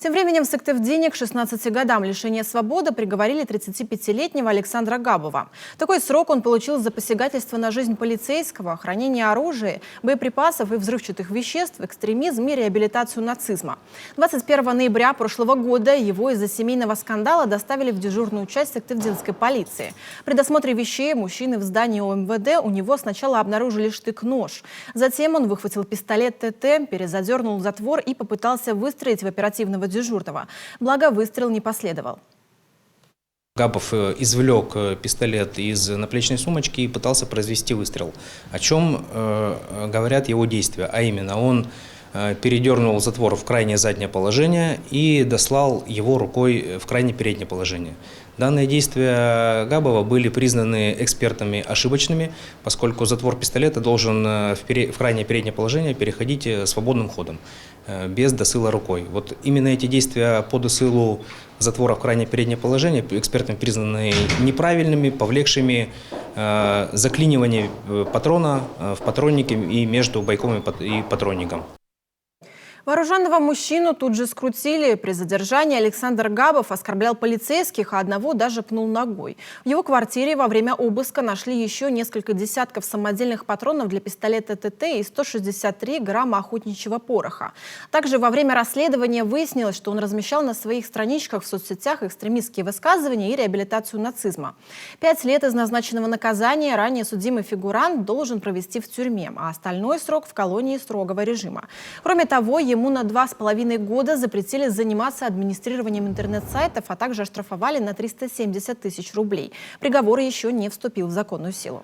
Тем временем в Сыктывдине к 16 годам лишения свободы приговорили 35-летнего Александра Габова. Такой срок он получил за посягательство на жизнь полицейского, хранение оружия, боеприпасов и взрывчатых веществ, экстремизм и реабилитацию нацизма. 21 ноября прошлого года его из-за семейного скандала доставили в дежурную часть сыктывдинской полиции. При досмотре вещей мужчины в здании ОМВД у него сначала обнаружили штык-нож. Затем он выхватил пистолет ТТ, перезадернул затвор и попытался выстрелить в оперативного дежурного. Благо, выстрел не последовал. Габов извлек пистолет из наплечной сумочки и пытался произвести выстрел, о чем говорят его действия. А именно, он передернул затвор в крайнее заднее положение и дослал его рукой в крайнее переднее положение. Данные действия Габова были признаны экспертами ошибочными, поскольку затвор пистолета должен в крайнее переднее положение переходить свободным ходом, без досыла рукой. Вот именно эти действия по досылу затвора в крайнее переднее положение экспертами признаны неправильными, повлекшими заклинивание патрона в патроннике и между бойком и патронником. Вооруженного мужчину тут же скрутили. При задержании Александр Габов оскорблял полицейских, а одного даже пнул ногой. В его квартире во время обыска нашли еще несколько десятков самодельных патронов для пистолета ТТ и 163 грамма охотничьего пороха. Также во время расследования выяснилось, что он размещал на своих страничках в соцсетях экстремистские высказывания и реабилитацию нацизма. 5 лет из назначенного наказания ранее судимый фигурант должен провести в тюрьме, а остальной срок в колонии строгого режима. Кроме того, ему на 2,5 года запретили заниматься администрированием интернет-сайтов, а также оштрафовали на 370 тысяч рублей. Приговор еще не вступил в законную силу.